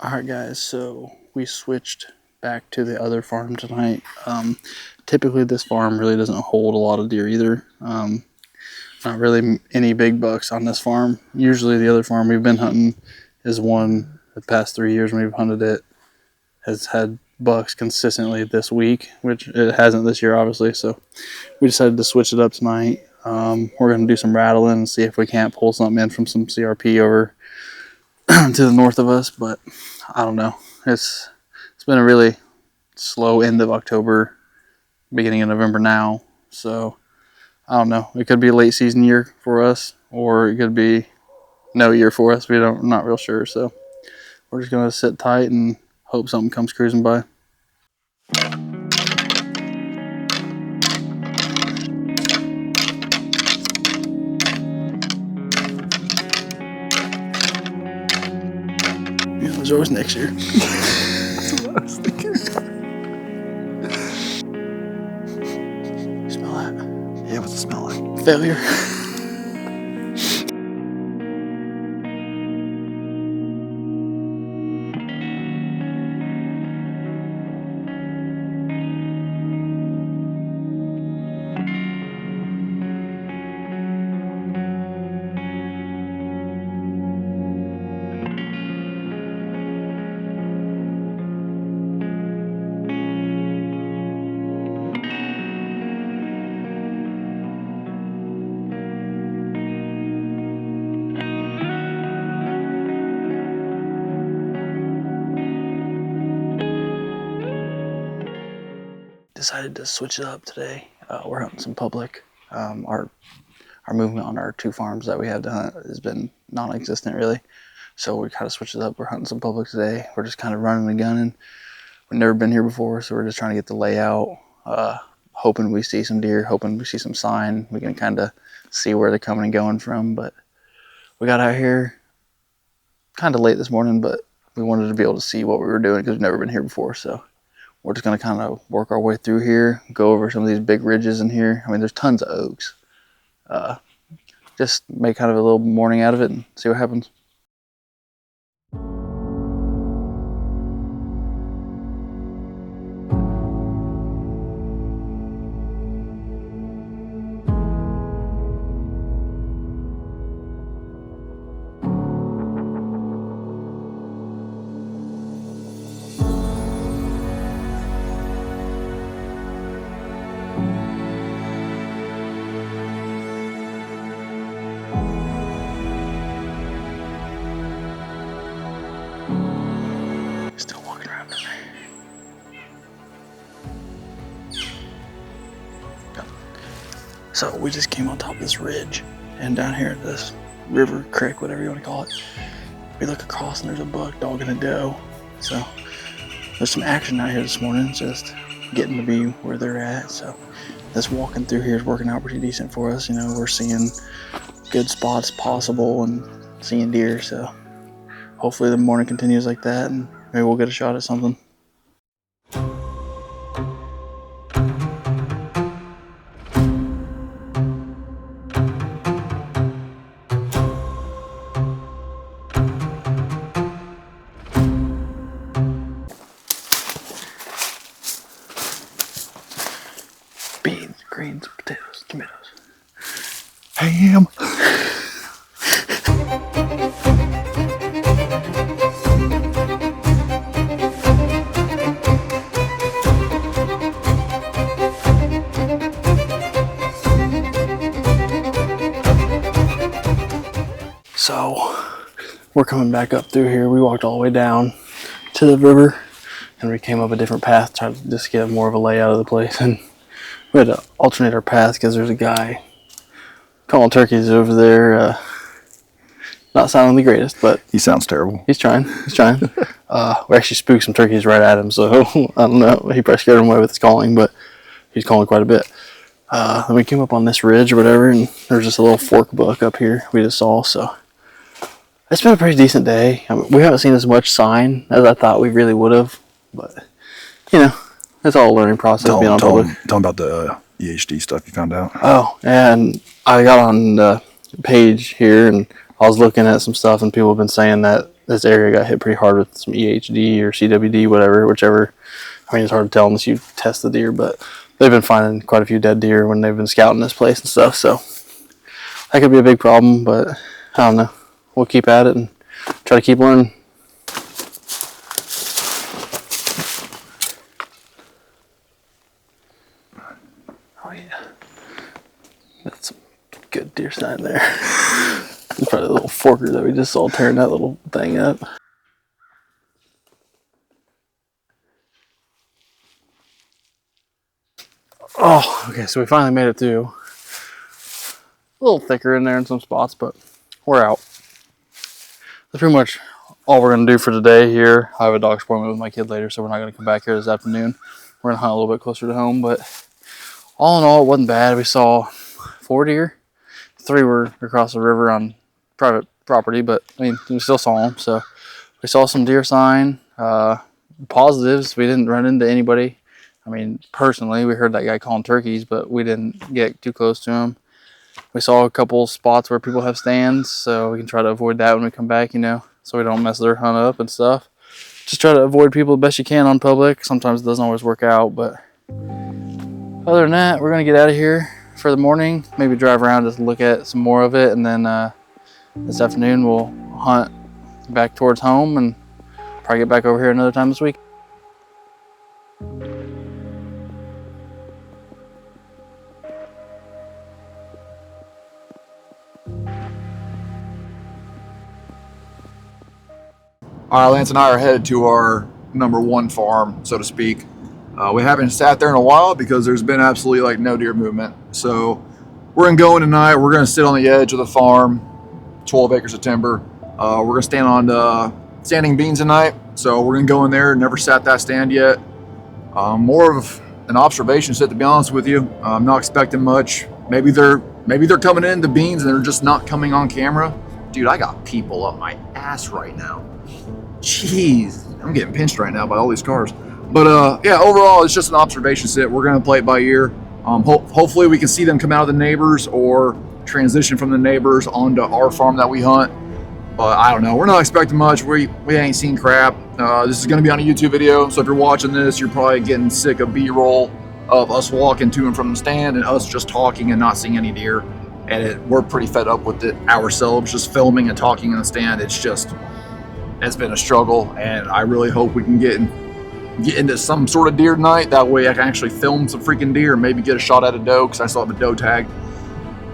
Alright guys, so we switched back to the other farm tonight. Typically this farm really doesn't hold a lot of deer either. Not really any big bucks on this farm. Usually the other farm we've been hunting is one the past 3 years when we've hunted it has had bucks consistently this week, which it hasn't this year obviously, so we decided to switch it up tonight. We're going to do some rattling and see if we can't pull something in from some CRP over to the north of us, but I don't know. It's been a really slow end of October, beginning of November now, so I don't know. It could be a late season year for us, or it could be no year for us. We're not real sure, so we're just gonna sit tight and hope something comes cruising by. Yeah, there's always next year. That's what I was thinking. You smell that? Yeah, what's it smell like? Failure. Decided to switch it up today. We're hunting some public. Our movement on our 2 farms that we have to hunt has been non-existent really, so we kind of switched it up. We're hunting some public today. We're just kind of running and gunning. We've never been here before, so we're just trying to get the layout, hoping we see some deer, hoping we see some sign. We can kind of see where they're coming and going from, but we got out here kind of late this morning, but we wanted to be able to see what we were doing because we've never been here before, so we're just going to kind of work our way through here, go over some of these big ridges in here. I mean, there's tons of oaks. Just make kind of a little morning out of it and see what happens. Still walking around in there. So we just came on top of this ridge, and down here at this river, creek, whatever you want to call it, we look across and there's a buck dogging a doe. So there's some action out here this morning, just getting to be where they're at. So this walking through here is working out pretty decent for us. You know, we're seeing good spots possible and seeing deer. So hopefully the morning continues like that, and maybe we'll get a shot at something. Beans, greens, potatoes, tomatoes. Ham. So we're coming back up through here. We walked all the way down to the river and we came up a different path, tried to just get more of a layout of the place, and we had to alternate our path because there's a guy calling turkeys over there. Not sounding the greatest, but He sounds terrible. he's trying. We actually spooked some turkeys right at him, so I don't know. He probably scared them away with his calling, but he's calling quite a bit. Then we came up on this ridge or whatever, and there's just a little fork buck up here we just saw, so it's been a pretty decent day. I mean, we haven't seen as much sign as I thought we really would have, but you know, it's all a learning process being on public. Tell him about the EHD stuff you found out. Oh, and I got on the page here and I was looking at some stuff, and people have been saying that this area got hit pretty hard with some EHD or CWD, whichever. I mean, it's hard to tell unless you test the deer, but they've been finding quite a few dead deer when they've been scouting this place and stuff. So that could be a big problem, but I don't know. We'll keep at it and try to keep learning. Oh yeah, that's some good deer sign there. It's probably the little forker that we just saw tearing that little thing up. Oh, okay, so we finally made it through. A little thicker in there in some spots, but we're out. That's pretty much all we're going to do for today here. I have a doctor's appointment with my kid later, so we're not going to come back here this afternoon. We're going to hunt a little bit closer to home, but all in all, it wasn't bad. We saw 4 deer. 3 were across the river on private property, but I mean, we still saw them. So we saw some deer sign. Positives, we didn't run into anybody. I mean, personally, we heard that guy calling turkeys, but we didn't get too close to him. We saw a couple spots where people have stands, so we can try to avoid that when we come back, you know, so we don't mess their hunt up and stuff. Just try to avoid people the best you can on public. Sometimes it doesn't always work out, but other than that, we're going to get out of here for the morning. Maybe drive around, just look at some more of it, and then this afternoon we'll hunt back towards home and probably get back over here another time this week. All right, Lance and I are headed to our #1 farm, so to speak. We haven't sat there in a while because there's been absolutely like no deer movement. So we're gonna go in tonight. We're gonna sit on the edge of the farm, 12 acres of timber. We're gonna stand on standing beans tonight. So we're gonna go in there. Never sat that stand yet. More of an observation set, to be honest with you. I'm not expecting much. Maybe they're coming in the beans and they're just not coming on camera. Dude, I got people up my ass right now. Jeez, I'm getting pinched right now by all these cars. But yeah, overall, it's just an observation set. We're gonna play it by ear. Hopefully, we can see them come out of the neighbors or transition from the neighbors onto our farm that we hunt. But I don't know. We're not expecting much. We ain't seen crap. This is gonna be on a YouTube video, so if you're watching this, you're probably getting sick of B-roll of us walking to and from the stand and us just talking and not seeing any deer. And we're pretty fed up with it ourselves, just filming and talking in the stand. It's been a struggle, and I really hope we can get into some sort of deer tonight. That way I can actually film some freaking deer and maybe get a shot at a doe, because I still have a doe tag.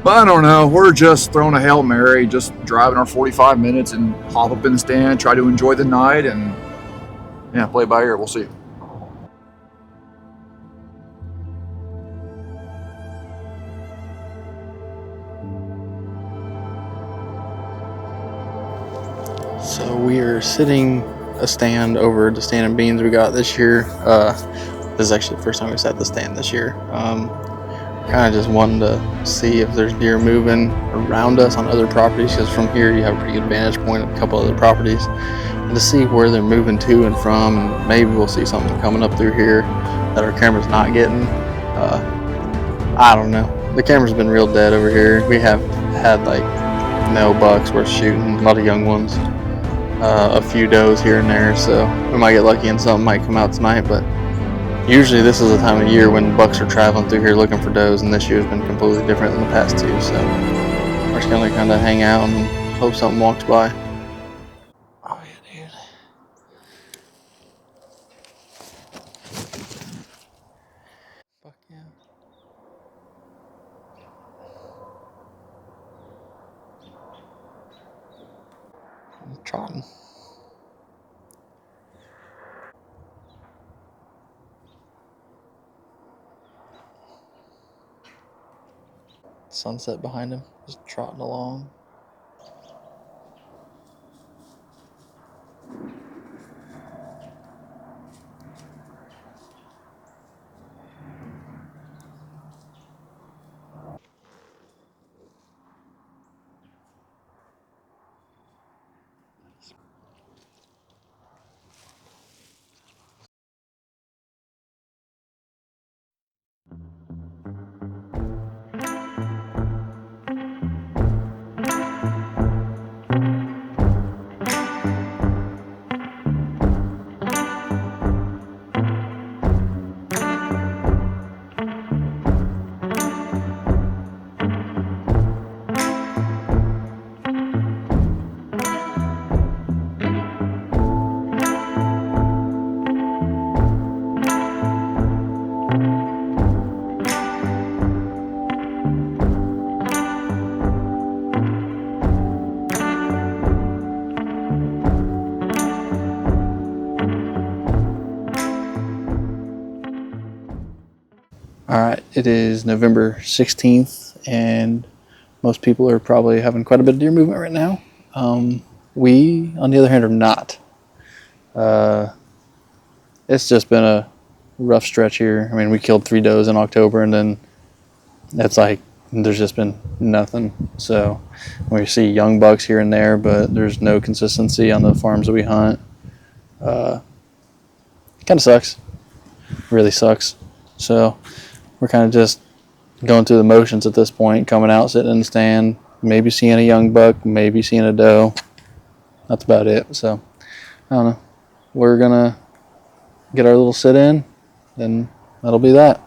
But I don't know. We're just throwing a Hail Mary, just driving our 45 minutes and hop up in the stand, try to enjoy the night, and yeah, play by ear. We'll see. So we are sitting a stand over the stand and beans we got this year. This is actually the first time we sat the stand this year. Kind of just wanted to see if there's deer moving around us on other properties, because from here you have a pretty good vantage point of a couple other properties, and to see where they're moving to and from, and maybe we'll see something coming up through here that our camera's not getting. I don't know. The camera's been real dead over here. We have had like no bucks worth shooting, a lot of young ones, a few does here and there, so we might get lucky and something might come out tonight. But usually this is the time of year when bucks are traveling through here looking for does, and this year's been completely different than the past two, so we're just gonna kind of hang out and hope something walks by. Oh yeah, dude. Fuck yeah. I'm trotting. Sunset behind him, just trotting along. It is November 16th, and most people are probably having quite a bit of deer movement right now. We, on the other hand, are not. It's just been a rough stretch here. I mean, we killed 3 does in October, and then it's like there's just been nothing. So we see young bucks here and there, but there's no consistency on the farms that we hunt. Kind of sucks. Really sucks. So we're kind of just going through the motions at this point, coming out, sitting in the stand, maybe seeing a young buck, maybe seeing a doe. That's about it. So I don't know. We're going to get our little sit in, and that'll be that.